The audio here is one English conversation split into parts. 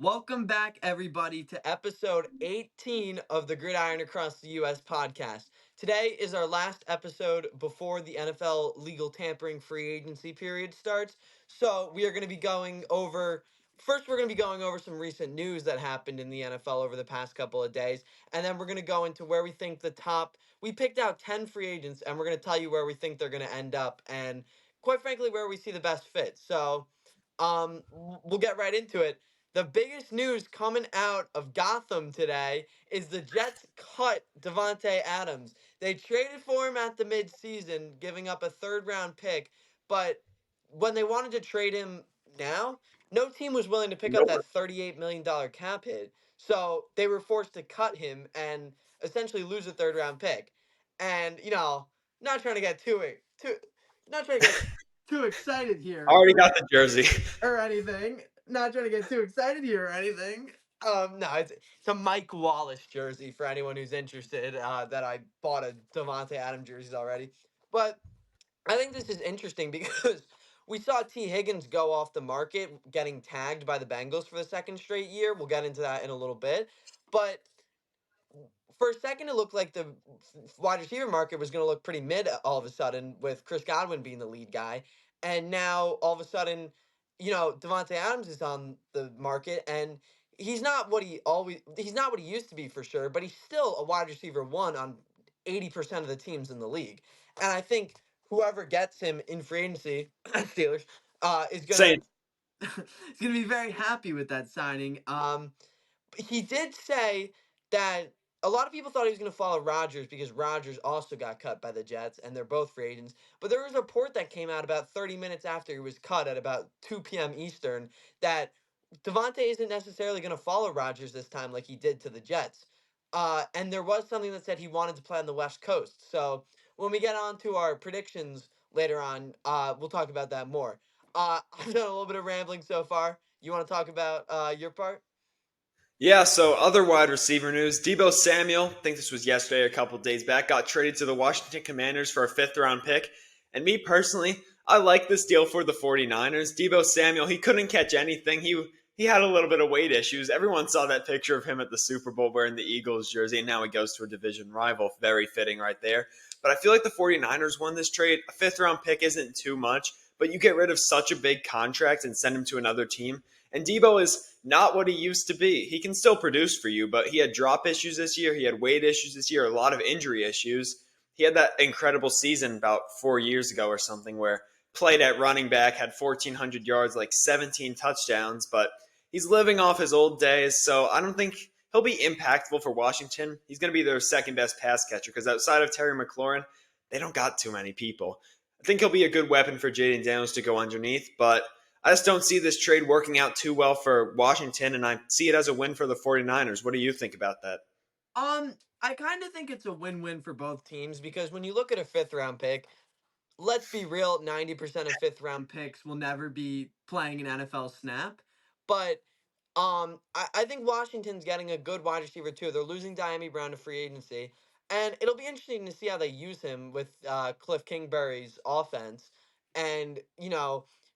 Welcome back, everybody, to episode 18 of the Gridiron Across the U.S. podcast. Today is our last episode before the NFL legal tampering free agency period starts. So, we are going to be going over. First, we're going to be going over some recent news that happened in the NFL over the past couple of days. And then we're going to go into where we think the top. We picked out 10 free agents, and we're going to tell you where we think they're going to end up. And quite frankly, where we see the best fit. So, we'll get right into it. The biggest news coming out of Gotham today is the Jets cut Davante Adams. They traded for him at the midseason, giving up a third round pick, but when they wanted to trade him now, no team was willing to pick up Nope. that $38 million cap hit. So they were forced to cut him and essentially lose a third round pick. And, not trying to get too not trying to get too excited here Already got the jersey. or anything. Not trying to get too excited here or anything. No, it's a Mike Wallace jersey for anyone who's interested. That I bought a Devontae Adams jerseys already, but I think this is interesting because we saw T. Higgins go off the market, getting tagged by the Bengals for the second straight year. We'll get into that in a little bit, but for a second, it looked like the wide receiver market was going to look pretty mid all of a sudden with Chris Godwin being the lead guy. And now all of a sudden, Devontae Adams is on the market and he's not what he used to be for sure, but he's still a wide receiver one on 80% of the teams in the league. And I think whoever gets him in free agency, Steelers, is gonna Saints. is gonna be very happy with that signing. He did say that a lot of people thought he was going to follow Rodgers because Rodgers also got cut by the Jets and they're both free agents. But there was a report that came out about 30 minutes after he was cut at about 2 p.m. Eastern that Devontae isn't necessarily going to follow Rodgers this time like he did to the Jets. And there was something that said he wanted to play on the West Coast. So when we get on to our predictions later on, we'll talk about that more. I've done a little bit of rambling so far. You want to talk about your part? Yeah, so other wide receiver news. Debo Samuel, I think this was yesterday or a couple days back, got traded to the Washington Commanders for a fifth round pick. And me personally, I like this deal for the 49ers. Debo Samuel, he couldn't catch anything. He had a little bit of weight issues. Everyone saw that picture of him at the Super Bowl wearing the Eagles jersey, and now he goes to a division rival. Very fitting right there. But I feel like the 49ers won this trade. A fifth round pick isn't too much, but you get rid of such a big contract and send him to another team. And Debo is not what he used to be. He can still produce for you, but he had drop issues this year. He had weight issues this year, a lot of injury issues. He had that incredible season about 4 years ago or something where played at running back, had 1,400 yards, like 17 touchdowns, but he's living off his old days. So I don't think he'll be impactful for Washington. He's going to be their second best pass catcher because outside of Terry McLaurin, they don't got too many people. I think he'll be a good weapon for Jaden Daniels to go underneath, but I just don't see this trade working out too well for Washington, and I see it as a win for the 49ers. What do you think about that? I kind of think it's a win-win for both teams because when you look at a fifth round pick, let's be real, 90% of fifth round picks will never be playing an NFL snap. But I think Washington's getting a good wide receiver too. They're losing Diami Brown to free agency. And it'll be interesting to see how they use him with Cliff Kingsbury's offense. And,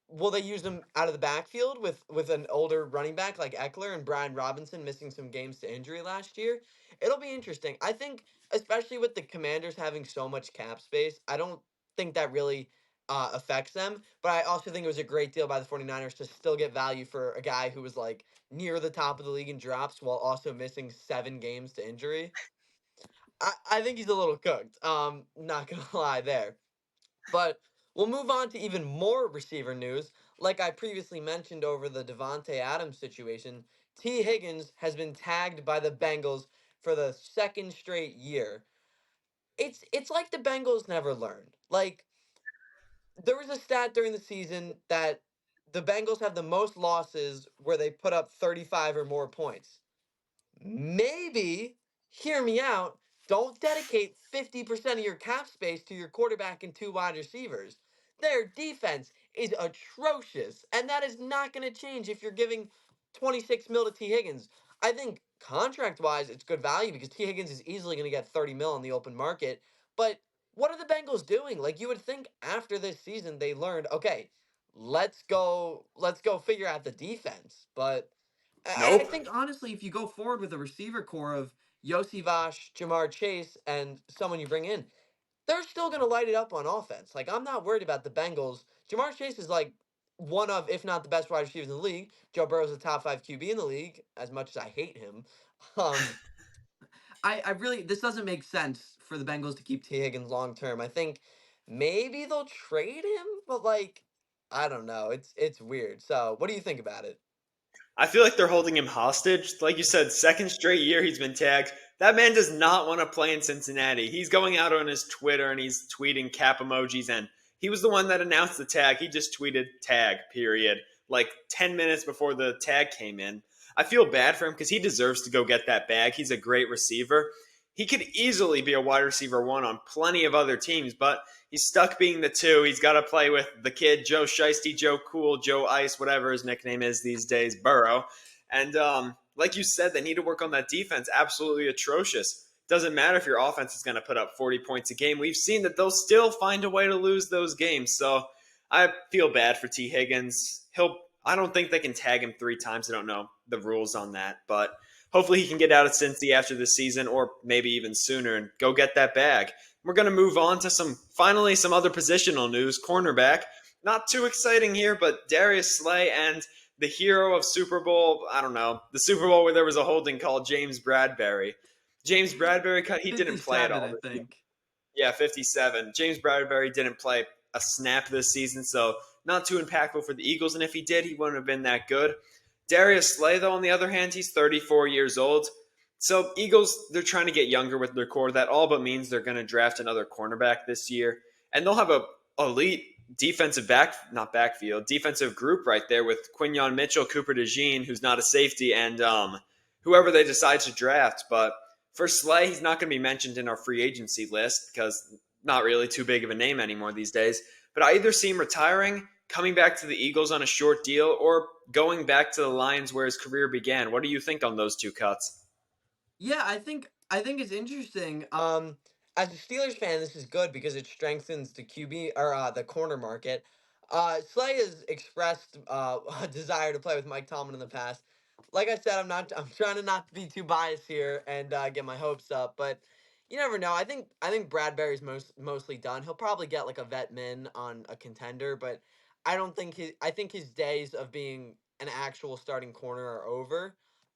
will they use him out of the backfield with an older running back like Eckler and Brian Robinson missing some games to injury last year? It'll be interesting. I think, especially with the Commanders having so much cap space, I don't think that really affects them. But I also think it was a great deal by the 49ers to still get value for a guy who was like near the top of the league in drops while also missing 7 games to injury. I think he's a little cooked. Not gonna lie there. But we'll move on to even more receiver news. Like I previously mentioned over the Devonte Adams situation, T. Higgins has been tagged by the Bengals for the second straight year. It's like the Bengals never learned. Like there was a stat during the season that the Bengals have the most losses where they put up 35 or more points. Maybe, hear me out, don't dedicate 50% of your cap space to your quarterback and two wide receivers. Their defense is atrocious, and that is not going to change if you're giving 26 mil to T. Higgins. I think contract wise, it's good value because T. Higgins is easily going to get 30 mil on the open market. But what are the Bengals doing? Like you would think after this season they learned, okay, let's go figure out the defense. But I Nope. think honestly, if you go forward with a receiver core of Yossi Vash, Jamar Chase, and someone you bring in, they're still going to light it up on offense. Like, I'm not worried about the Bengals. Jamar Chase is like one of, if not the best wide receivers in the league. Joe Burrow's a top five QB in the league, as much as I hate him. Um, I really, this doesn't make sense for the Bengals to keep T. Higgins long term. I think maybe they'll trade him, but like, I don't know. It's weird. So, what do you think about it? I feel like they're holding him hostage. Like you said, second straight year he's been tagged. That man does not want to play in Cincinnati. He's going out on his Twitter and he's tweeting cap emojis, and he was the one that announced the tag. He just tweeted tag, period, like 10 minutes before the tag came in. I feel bad for him because he deserves to go get that bag. He's a great receiver. He could easily be a wide receiver one on plenty of other teams, but he's stuck being the two. He's got to play with the kid, Joe Shiesty, Joe Cool, Joe Ice, whatever his nickname is these days, Burrow. And like you said, they need to work on that defense. Absolutely atrocious. Doesn't matter if your offense is going to put up 40 points a game. We've seen that they'll still find a way to lose those games. So I feel bad for T. Higgins. I don't think they can tag him 3 times. I don't know the rules on that, but hopefully he can get out of Cincy after this season, or maybe even sooner, and go get that bag. We're going to move on to some other positional news. Cornerback, not too exciting here, but Darius Slay and the hero of Super Bowl, I don't know, the Super Bowl where there was a holding called James Bradbury. James Bradbury, he didn't play at 57, all I this year. think. Yeah, 57. James Bradbury didn't play a snap this season, so not too impactful for the Eagles. And if he did, he wouldn't have been that good. Darius Slay, though, on the other hand, he's 34 years old. So Eagles, they're trying to get younger with their core. That all but means they're going to draft another cornerback this year, and they'll have a elite defensive group right there with Quinyon Mitchell, Cooper DeJean, who's not a safety, and whoever they decide to draft. But for Slay, he's not going to be mentioned in our free agency list because not really too big of a name anymore these days. But I either see him retiring, coming back to the Eagles on a short deal, or going back to the Lions where his career began. What do you think on those two cuts? Yeah, I think it's interesting. As a Steelers fan, this is good because it strengthens the QB or the corner market. Slay has expressed a desire to play with Mike Tomlin in the past. Like I said, I'm trying to not be too biased here and get my hopes up, but you never know. I think Bradbury's mostly done. He'll probably get like a vet min on a contender, but I think his days of being an actual starting corner are over.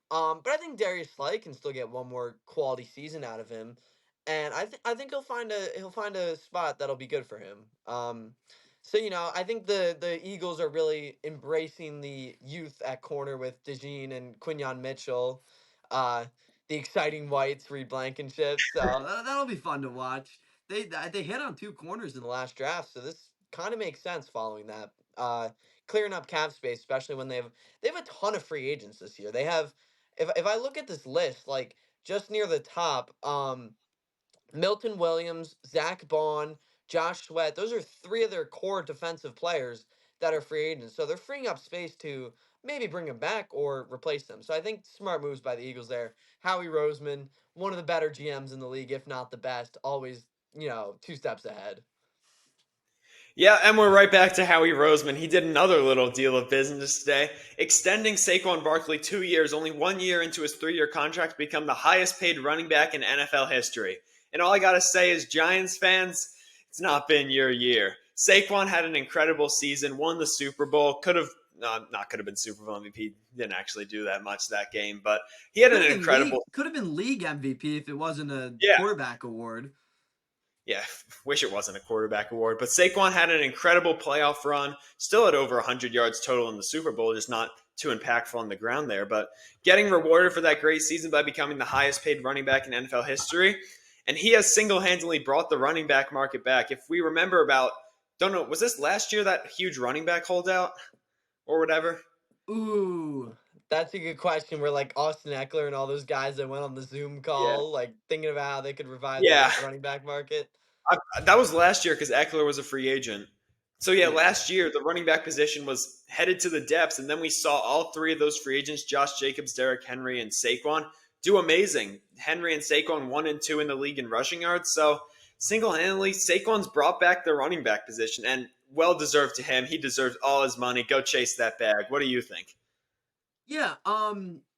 But I think Darius Slay can still get one more quality season out of him, and I think he'll find a spot that'll be good for him. So I think the Eagles are really embracing the youth at corner with DeJean and Quinyon Mitchell, uh, the exciting whites, Reed Blankenship. So that'll be fun to watch. They hit on two corners in the last draft, so this kind of makes sense following that. Clearing up cap space, especially when they have a ton of free agents this year. They have if I look at this list, like just near the top, Milton Williams, Zach Bond, Josh Sweat, those are three of their core defensive players that are free agents. So they're freeing up space to maybe bring them back or replace them. So I think smart moves by the Eagles there. Howie Roseman, one of the better GMs in the league, if not the best, always, 2 steps ahead. Yeah, and we're right back to Howie Roseman. He did another little deal of business today, extending Saquon Barkley 2 years, only 1 year into his 3 year contract, to become the highest paid running back in NFL history. And all I got to say is, Giants fans, it's not been your year. Saquon had an incredible season, won the Super Bowl, not could have been Super Bowl MVP, didn't actually do that much that game, but he had Could an have been league incredible, could have been league MVP if it wasn't a yeah, quarterback award. yeah, wish it wasn't a quarterback award. But Saquon had an incredible playoff run, still at over 100 yards total in the Super Bowl, just not too impactful on the ground there. But getting rewarded for that great season by becoming the highest paid running back in NFL history. And he has single handedly brought the running back market back. If we remember don't know, was this last year that huge running back holdout or whatever? Ooh, that's a good question. Where like Austin Eckler and all those guys that went on the Zoom Yeah. call, like thinking about how they could revive the Yeah. running back market. That was last year because Eckler was a free agent. So yeah, Yeah. last year the running back position was headed to the depths, and then we saw all three of those free agents: Josh Jacobs, Derrick Henry, and Saquon do amazing. Henry and Saquon 1 and 2 in the league in rushing yards. So single-handedly, Saquon's brought back the running back position, and well deserved to him. He deserves all his money. Go chase that bag. What do you think? Yeah,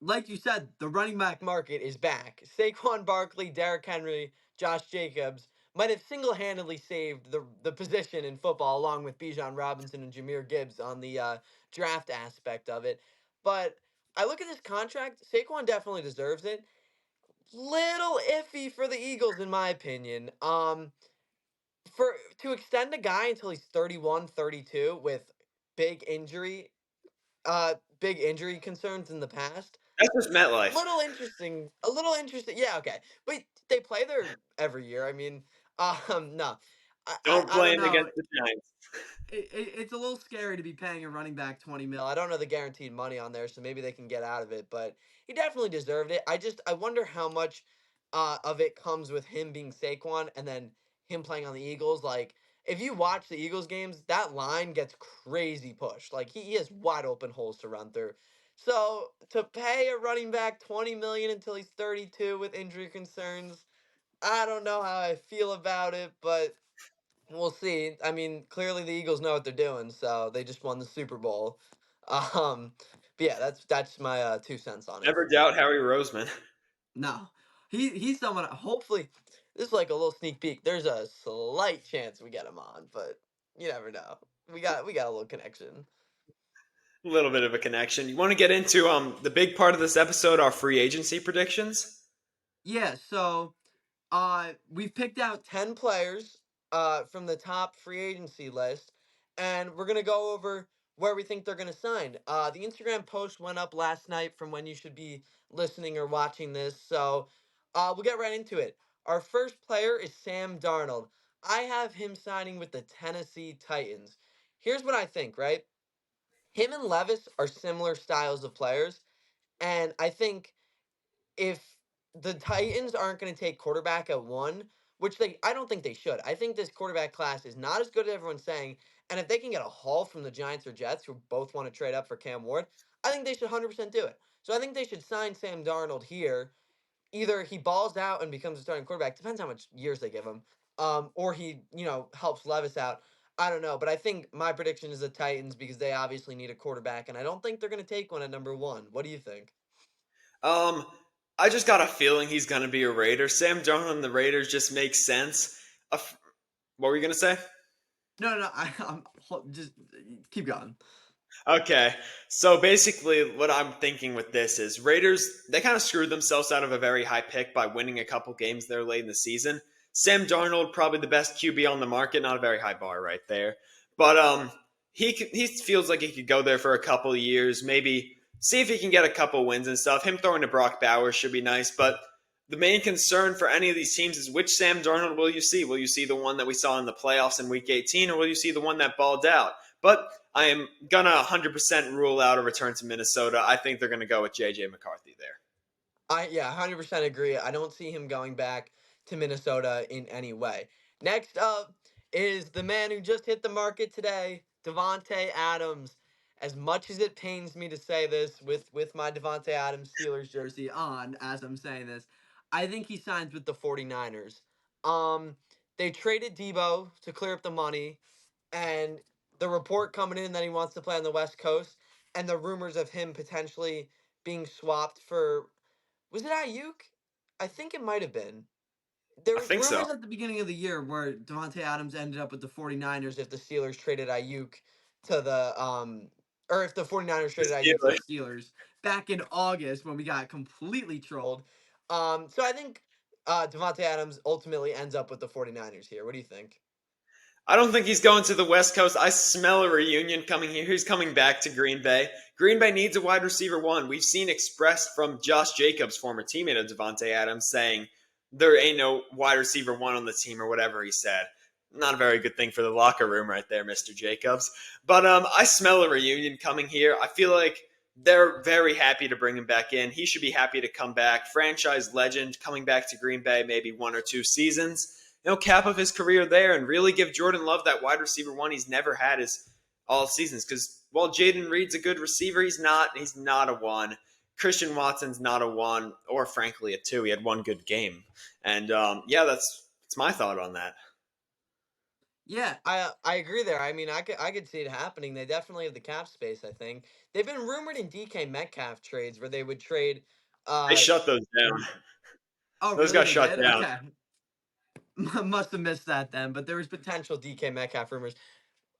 like you said, the running back market is back. Saquon Barkley, Derrick Henry, Josh Jacobs might have single-handedly saved the position in football, along with Bijan Robinson and Jameer Gibbs on the draft aspect of it. But I look at this contract. Saquon definitely deserves it. Little iffy for the Eagles, in my opinion. For to extend a guy until he's 31, 32 with big injury, big injury concerns in the past. That's just MetLife. Little interesting, a little interesting. Yeah, okay, but they play there every year. I mean, no, Don't I don't blame know. against the Giants. It's a little scary to be paying a running back 20 mil. I don't know the guaranteed money on there, so maybe they can get out of it, but he definitely deserved it. I wonder how much of it comes with him being Saquon and then him playing on the Eagles. Like, if you watch the Eagles games, that line gets crazy pushed. Like, he has wide open holes to run through. So to pay a running back 20 million until he's 32 with injury concerns, I don't know how I feel about it, but we'll see. I mean, clearly the Eagles know what they're doing, so they just won the Super Bowl. Um, but yeah, that's my 2 cents on it. Never doubt Howie Roseman. No, he's someone. Hopefully, this is like a little sneak peek. There's a slight chance we get him on, but you never know. We got a little connection. A little bit of a connection. You want to get into the big part of this episode, our free agency predictions? Yeah, so we've picked out 10 players from the top free agency list, and we're gonna go over where we think they're gonna sign. The Instagram post went up last night from when you should be listening or watching this, so we'll get right into it. Our first player is Sam Darnold. I have him signing with the Tennessee Titans. Here's what I think, right? Him and Levis are similar styles of players, and I think if the Titans aren't going to take quarterback at one, which I don't think they should. I think this quarterback class is not as good as everyone's saying. And if they can get a haul from the Giants or Jets, who both want to trade up for Cam Ward, I think they should 100% do it. So I think they should sign Sam Darnold here. Either he balls out and becomes a starting quarterback, depends how much years they give him, or he, helps Levis out. I don't know, but I think my prediction is the Titans because they obviously need a quarterback, and I don't think they're going to take one at number one. What do you think? Um, I just got a feeling he's going to be a Raider. Sam Darnold and the Raiders just makes sense. What were you going to say? No, no, just keep going. Okay, so basically, what I'm thinking with this is Raiders, they kind of screwed themselves out of a very high pick by winning a couple games there late in the season. Sam Darnold, probably the best QB on the market, not a very high bar right there. But he feels like he could go there for a couple of years, maybe see if he can get a couple wins and stuff. Him throwing to Brock Bowers should be nice, but the main concern for any of these teams is which Sam Darnold will you see? Will you see the one that we saw in the playoffs in Week 18, or will you see the one that balled out? But I am gonna 100% rule out a return to Minnesota. I think they're gonna go with JJ McCarthy there. Yeah, 100% agree. I don't see him going back to Minnesota in any way. Next up is the man who just hit the market today, Devonte Adams. As much as it pains me to say this with my Devonte Adams Steelers jersey on as I'm saying this, I think he signs with the 49ers. Um they traded Debo to clear up the money, and the report coming in that he wants to play on the West Coast, and the rumors of him potentially being swapped for, was it Ayuk? I think it might have been. There I was think so. rumors at the beginning of the year where Devontae Adams ended up with the 49ers if the Steelers traded Ayuk to the or if the 49ers The traded Ayuk to the Steelers. Steelers back in August when we got completely trolled. So I think Devontae Adams ultimately ends up with the 49ers here. What do you think? I don't think he's going to the West Coast. I smell a reunion coming here. He's coming back to Green Bay. Green Bay needs a wide receiver one. We've seen expressed from Josh Jacobs, former teammate of Devontae Adams, saying there ain't no wide receiver one on the team or whatever he said. Not a very good thing for the locker room right there, Mr. Jacobs. But I smell a reunion coming here. I feel like they're very happy to bring him back in. He should be happy to come back. Franchise legend coming back to Green Bay, maybe 1 or 2 seasons, cap of his career there and really give Jordan Love that wide receiver one he's never had his all seasons. Because while Jaden Reed's a good receiver, he's not a one. Christian Watson's not a one, or frankly a two. He had one good game, and yeah, that's my thought on that. Yeah, I agree there. I mean, I could see it happening. They definitely have the cap space. I think they've been rumored in DK Metcalf trades where they would trade. They Uh, shut those down. oh, Those really? got They shut did? down. Okay, must have missed that then. But there was potential DK Metcalf rumors.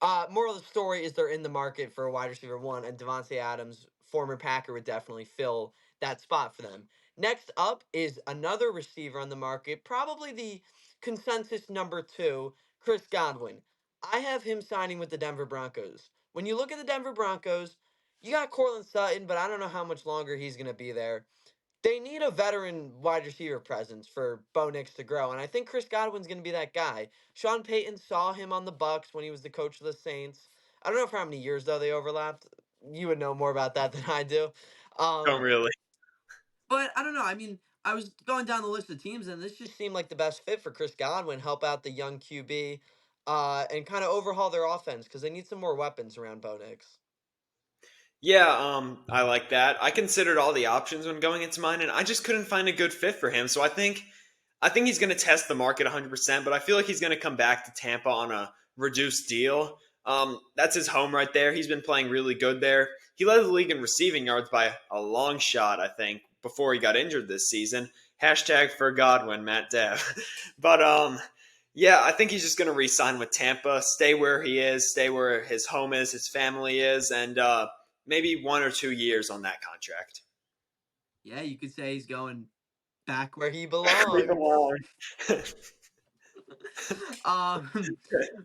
Moral of the story is they're in the market for a wide receiver one, and Devontae Adams, former Packer, would definitely fill that spot for them. Next up is another receiver on the market, probably the consensus number two, Chris Godwin. I have him signing with the Denver Broncos. When you look at the Denver Broncos, you got Cortland Sutton, but I don't know how much longer he's going to be there. They need a veteran wide receiver presence for Bo Nix to grow, and I think Chris Godwin's going to be that guy. Sean Payton saw him on the Bucks when he was the coach of the Saints. I don't know for how many years though they overlapped. You would know more about that than I do. Don't Um, really. but I don't know. I mean, I was going down the list of teams, and this just seemed like the best fit for Chris Godwin. Help out the young QB, and kind of overhaul their offense because they need some more weapons around Bo Nix. Yeah, I like that. I considered all the options when going into mine, and I just couldn't find a good fit for him. So I think he's going to test the market 100%, but I feel like he's going to come back to Tampa on a reduced deal. That's his home right there. He's been playing really good there. He led the league in receiving yards by a long shot, I think, before he got injured this season. Hashtag for Godwin, Matt Dev. But yeah, I think he's just going to re-sign with Tampa, stay where he is, stay where his home is, his family is, and maybe 1 or 2 years on that contract. Yeah, you could say he's going back where he We belongs. belong.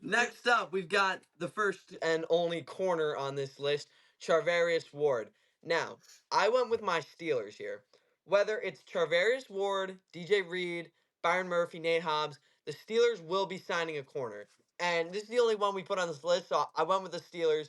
Next up, we've got the first and only corner on this list, Charvarius Ward. Now, I went with my Steelers here. Whether it's Charvarius Ward, DJ Reed, Byron Murphy, Nate Hobbs, the Steelers will be signing a corner. And this is the only one we put on this list, so I went with the Steelers.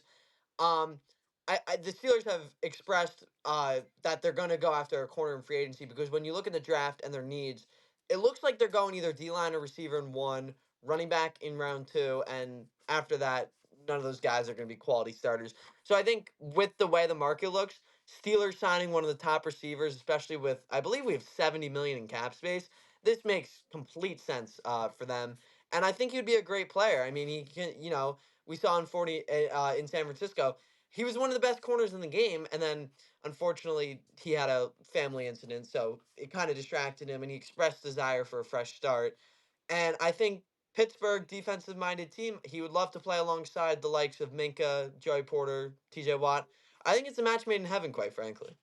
Um, the Steelers have expressed that they're going to go after a corner in free agency because when you look at the draft and their needs, it looks like they're going either D line or receiver in one, running back in round two, and after that, none of those guys are going to be quality starters. So I think with the way the market looks, Steelers signing one of the top receivers, especially with I believe we have 70 million in cap space. This makes complete sense for them, and I think he'd be a great player. I mean, he can, we saw in 40 in San Francisco. He was one of the best corners in the game, and then unfortunately he had a family incident, so it kind of distracted him, and he expressed desire for a fresh start. And I think Pittsburgh defensive minded team, he would love to play alongside the likes of Minka, Joey Porter, TJ Watt. I think it's a match made in heaven, quite frankly.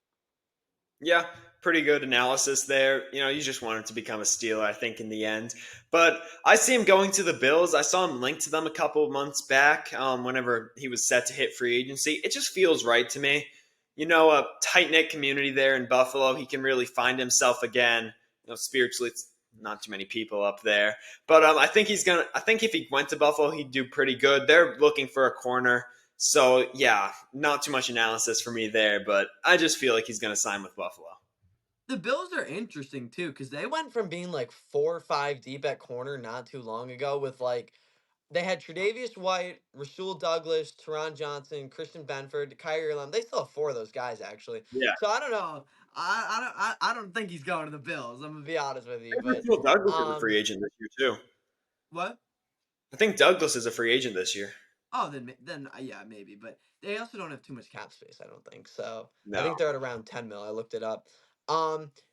Yeah, pretty good analysis there. You just want him to become a Steeler, I think, in the end. But I see him going to the Bills. I saw him linked to them a couple of months back whenever he was set to hit free agency. It just feels right to me. A tight knit community there in Buffalo. He can really find himself again. Spiritually, it's not too many people up there. But I think he's gonna. I think if he went to Buffalo, he'd do pretty good. They're looking for a corner. So, yeah, not too much analysis for me there, but I just feel like he's going to sign with Buffalo. The Bills are interesting too, because they went from being like 4 or 5 deep at corner not too long ago with like they had Tre'Davious White, Rasul Douglas, Teron Johnson, Christian Benford, Kyrie Lamb. They still have four of those guys actually. Yeah. So I don't know. I don't think he's going to the Bills. I'm gonna be honest with you, I think but Rasul Douglas is a free um, agent this year, too. what? I think Douglas is a free agent this year. Oh, then yeah, maybe, but they also don't have too much cap space. I don't think so. I No. think they're at around 10 mil. I looked it up.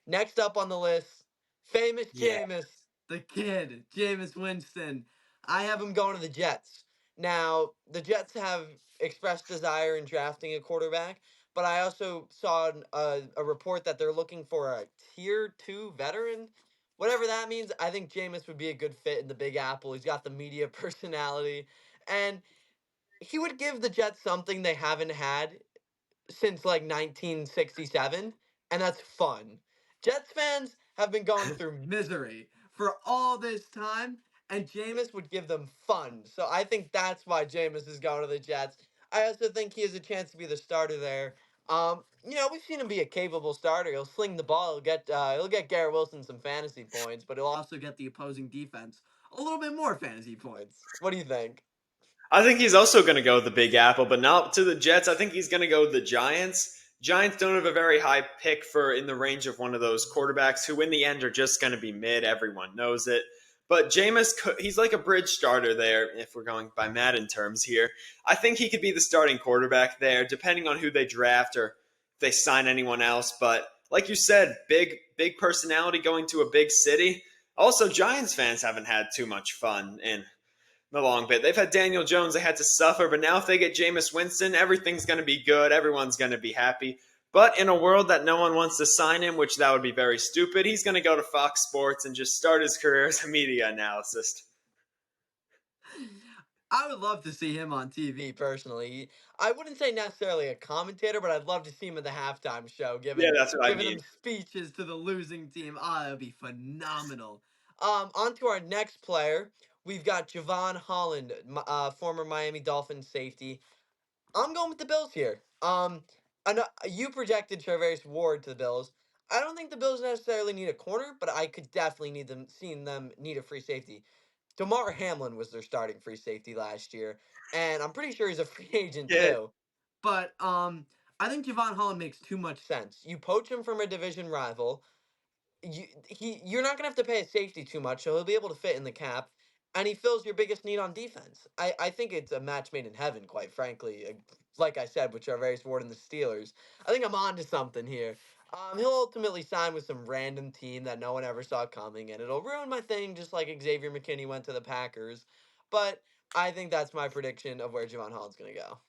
Next up on the list, famous Yeah. Jameis, the kid, Jameis Winston. I have him going to the Jets. Now, the Jets have expressed desire in drafting a quarterback, but I also saw a report that they're looking for a tier two veteran. Whatever that means, I think Jameis would be a good fit in the Big Apple. He's got the media personality. And he would give the Jets something they haven't had since like 1967, and that's fun. Jets fans have been going through misery for all this time, and Jameis would give them fun. So I think that's why Jameis is going to the Jets. I also think he has a chance to be the starter there. We've seen him be a capable starter. He'll sling the ball. He'll get Garrett Wilson some fantasy points, but he'll also get the opposing defense a little bit more fantasy points. What do you think? I think he's also going to go with the Big Apple, but not to the Jets. I think he's going to go with the Giants. Giants don't have a very high pick for in the range of one of those quarterbacks who, in the end, are just going to be mid. Everyone knows it. But Jameis, he's like a bridge starter there, if we're going by Madden terms here. I think he could be the starting quarterback there, depending on who they draft or if they sign anyone else. But like you said, big personality going to a big city. Also, Giants fans haven't had too much fun in the long bit. They've had Daniel Jones, they had to suffer, but now if they get Jameis Winston, everything's going to be good. Everyone's going to be happy. But in a world that no one wants to sign him, which that would be very stupid, he's going to go to Fox Sports and just start his career as a media analyst. I would love to see him on TV personally. I wouldn't say necessarily a commentator, but I'd love to see him at the halftime show Yeah, giving that's what I giving mean. them speeches to the losing team. Ah, that would be phenomenal. On to our next player. We've got Javon Holland, former Miami Dolphins safety. I'm going with the Bills here. I know you projected Charvarius Ward to the Bills. I don't think the Bills necessarily need a corner, but I could definitely need them seeing them need a free safety. Damar Hamlin was their starting free safety last year, and I'm pretty sure he's a free agent Yeah, too. But I think Javon Holland makes too much sense. You poach him from a division rival, you're not gonna have to pay a safety too much, so he'll be able to fit in the cap, and he fills your biggest need on defense. I think it's a match made in heaven, quite frankly. Like I said, with Charvarius Ward and the Steelers, I think I'm on to something here. He'll ultimately sign with some random team that no one ever saw coming, and it'll ruin my thing, just like Xavier McKinney went to the Packers. But I think that's my prediction of where Javon Holland's gonna go.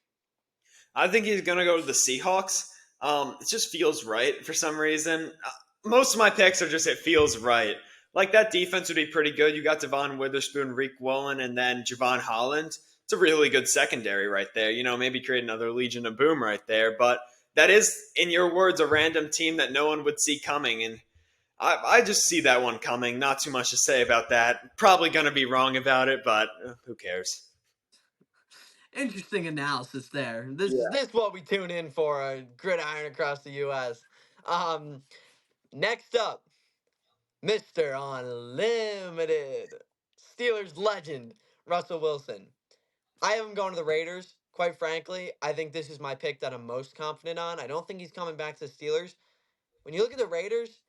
I think he's going to go to the Seahawks. It just feels right for some reason. Most of my picks are just it feels right. Like that defense would be pretty good. You got Devon Witherspoon, Reek Woolen, and then Javon Holland. It's a really good secondary right there. You know, maybe create another Legion of Boom right there. But that is, in your words, a random team that no one would see coming. And I just see that one coming. Not too much to say about that. Probably going to be wrong about it, but who cares? Interesting analysis there. Yeah. This what we tune in for, a gridiron across the U.S. Um, Next up, Mr. Unlimited, Steelers legend, Russell Wilson. I have him going to the Raiders. Quite frankly, I think this is my pick that I'm most confident on. I don't think he's coming back to the Steelers. When you look at the Raiders,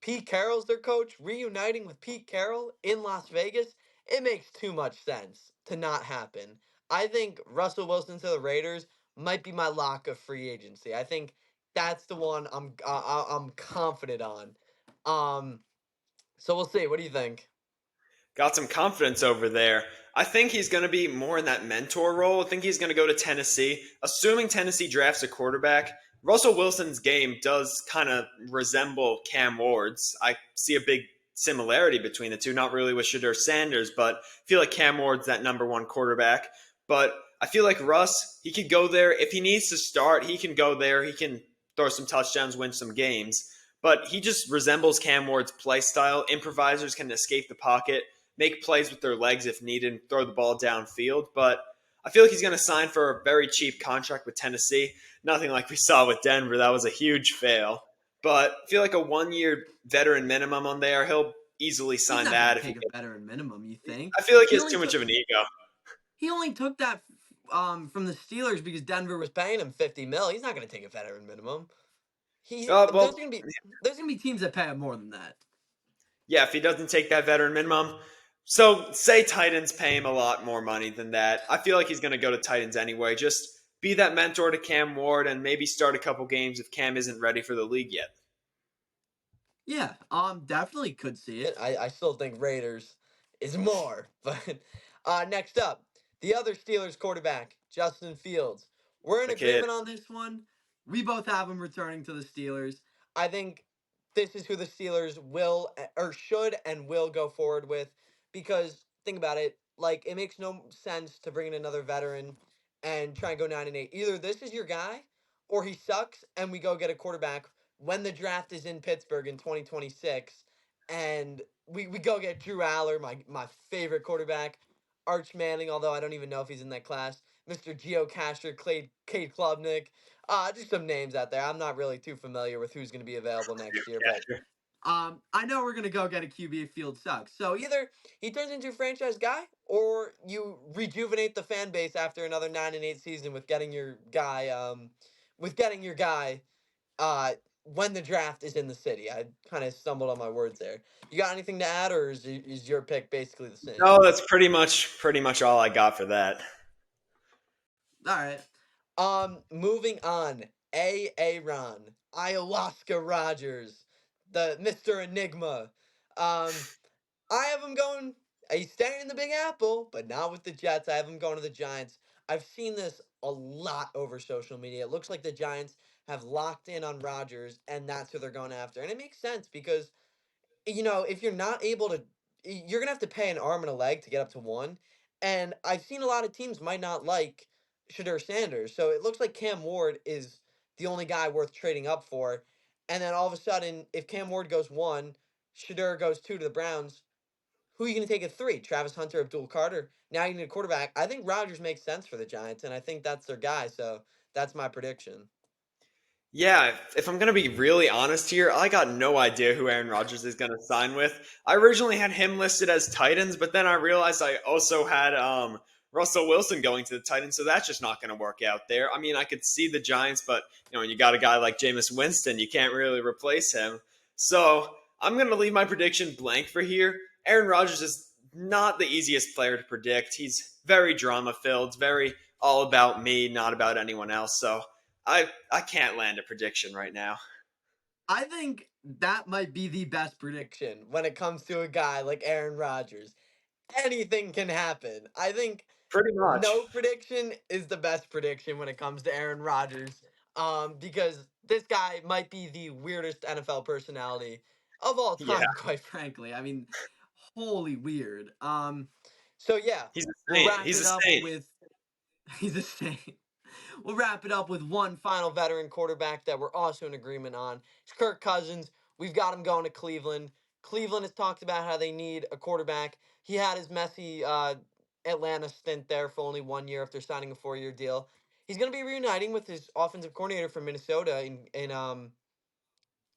Pete Carroll's their coach, reuniting with Pete Carroll in Las Vegas, it makes too much sense to not happen. I think Russell Wilson to the Raiders might be my lock of free agency. I think that's the one I'm confident on. Um, so we'll see. What do you think? Got some confidence over there. I think he's going to be more in that mentor role. I think he's going to go to Tennessee. Assuming Tennessee drafts a quarterback, Russell Wilson's game does kind of resemble Cam Ward's. I see a big similarity between the two, not really with Shadur Sanders, but I feel like Cam Ward's that number one quarterback. But I feel like Russ, he could go there. If he needs to start, he can go there. He can throw some touchdowns, win some games. But he just resembles Cam Ward's play style. Improvisers can escape the pocket, make plays with their legs if needed, and throw the ball downfield. But I feel like he's going to sign for a very cheap contract with Tennessee. Nothing like we saw with Denver. That was a huge fail. But I feel like a 1 year veteran minimum on there. He'll easily He's sign not going that to if he take a gets. veteran minimum. You think? I feel like he He has only too much took of an ego. he only took that from the Steelers because Denver was paying him 50 mil. He's not going to take a veteran minimum. He Well, there's gonna be teams that pay him more than that. yeah, if he doesn't take that veteran minimum. So say Titans pay him a lot more money than that. I feel like he's going to go to Titans anyway. Just be that mentor to Cam Ward and maybe start a couple games if Cam isn't ready for the league yet. Yeah, definitely could see it. I still think Raiders is more. But next up, the other Steelers quarterback, Justin Fields. We're in The kid. agreement on this one. We both have him returning to the Steelers. I think this is who the Steelers will or should and will go forward with because think about it, like it makes no sense to bring in another veteran and try and go 9-8. Either this is your guy or he sucks and we go get a quarterback when the draft is in Pittsburgh in 2026, and we go get Drew Aller, my favorite quarterback, Arch Manning, although I don't even know if he's in that class, Mr. Geo Casher, Cade Klubnik, just some names out there. I'm not really too familiar with who's going to be available next year, Yeah, but sure. I know we're going to go get a QB if Field sucks. So either he turns into a franchise guy, or you rejuvenate the fan base after another 9-8 season with getting your guy, with getting your guy when the draft is in the city. I kind of stumbled on my words there. You got anything to add, or is your pick basically the same? No, that's pretty much all I got for that. All right. Moving on. Aaron, Ayahuasca Rogers, the Mr. Enigma. Um, I have him going. He's staying in the Big Apple, but not with the Jets. I have him going to the Giants. I've seen this a lot over social media. It looks like the Giants have locked in on Rodgers, and that's who they're going after. And it makes sense because if you're not able to, you're gonna have to pay an arm and a leg to get up to one. And I've seen a lot of teams might not like Shadur Sanders, so it looks like Cam Ward is the only guy worth trading up for. And then all of a sudden, if Cam Ward goes one, Shadur goes two to the Browns. Who are you gonna take at three? Travis Hunter, Abdul Carter. Now you need a quarterback. I think Rodgers makes sense for the Giants, and I think that's their guy. So that's my prediction. Yeah, if I'm going to be really honest here, I got no idea who Aaron Rodgers is going to sign with. I originally had him listed as Titans, but then I realized I also had Russell Wilson going to the Titans, so that's just not going to work out there. I mean, I could see the Giants, but when you got a guy like Jameis Winston, you can't really replace him. So I'm going to leave my prediction blank for here. Aaron Rodgers is not the easiest player to predict. He's very drama filled, very all about me, not about anyone else. So I can't land a prediction right now. I think that might be the best prediction when it comes to a guy like Aaron Rodgers. Anything can happen. I think Pretty much. no prediction is the best prediction when it comes to Aaron Rodgers. Because this guy might be the weirdest NFL personality of all Yeah, time, quite frankly. I mean, wholly weird. So yeah, he's a we'll saint. wrap He's it a up saint. with he's a saint. We'll wrap it up with one final veteran quarterback that we're also in agreement on. It's Kirk Cousins. We've got him going to Cleveland. Cleveland has talked about how they need a quarterback. He had his messy Atlanta stint there for only 1 year after signing a 4-year deal. He's going to be reuniting with his offensive coordinator from Minnesota in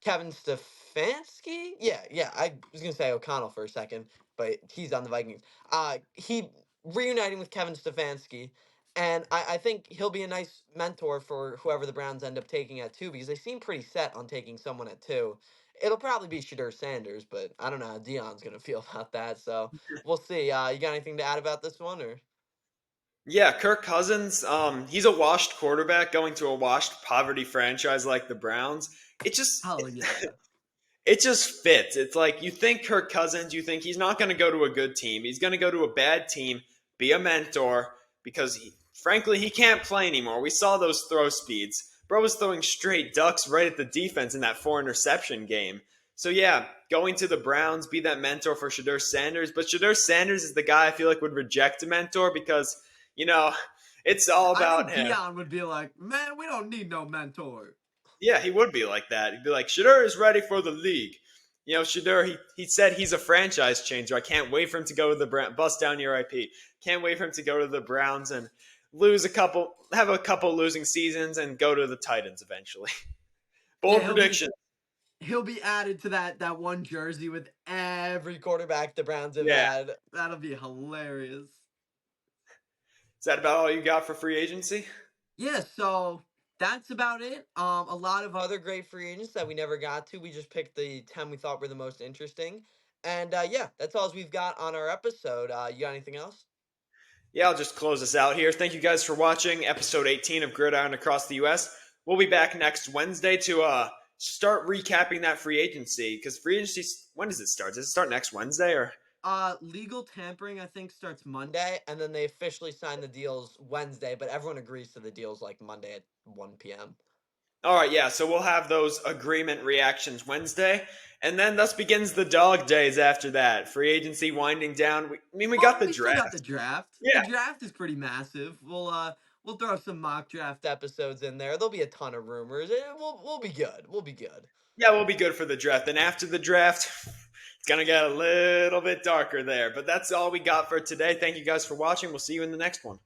Kevin Stefanski? Yeah. I was gonna say O'Connell for a second, but he's on the Vikings. He reuniting with Kevin Stefanski, and I think he'll be a nice mentor for whoever the Browns end up taking at two because they seem pretty set on taking someone at two. It'll probably be Shadur Sanders, but I don't know how Dion's gonna feel about that. So we'll see. You got anything to add about this one, or? Yeah, Kirk Cousins. He's a washed quarterback going to a washed poverty franchise like the Browns. It just Hell yeah. it just fits. It's like you think Kirk Cousins, you think he's not going to go to a good team. He's going to go to a bad team, be a mentor because frankly, he can't play anymore. We saw those throw speeds. Bro was throwing straight ducks right at the defense in that 4 interception game. So yeah, going to the Browns, be that mentor for Shadur Sanders. But Shadur Sanders is the guy I feel like would reject a mentor because, you know, it's all I about think him. Dion would be like, man, we don't need no mentor. Yeah, he would be like that. He'd be like, Shadur is ready for the league. Shadur, he said he's a franchise changer. I can't wait for him to go to the Browns. Bust down your IP. Can't wait for him to go to the Browns and have a couple losing seasons and go to the Titans eventually. Yeah, Bold prediction. he'll be added to that one jersey with every quarterback the Browns have Yeah. had. That'll be hilarious. Is that about all you got for free agency? Yeah, so that's about it. A lot of other great free agents that we never got to. We just picked the 10 we thought were the most interesting. And yeah, that's all we've got on our episode. You got anything else? Yeah, I'll just close this out here. Thank you guys for watching episode 18 of Gridiron Across the U.S. We'll be back next Wednesday to start recapping that free agency because free agency, when does it start? Does it start next Wednesday or? Legal tampering I think starts Monday, and then they officially sign the deals Wednesday, but everyone agrees to the deals like Monday at 1 p.m. All right, yeah. So we'll have those agreement reactions Wednesday, and then thus begins the dog days after that. Free agency winding down. We got Well, the we still got the draft. draft. The Yeah, draft is pretty massive. We'll throw some mock draft episodes in there. There'll be a ton of rumors. We'll be good. We'll be good. yeah, we'll be good for the draft. And after the draft, it's gonna get a little bit darker there. But that's all we got for today. Thank you guys for watching. We'll see you in the next one.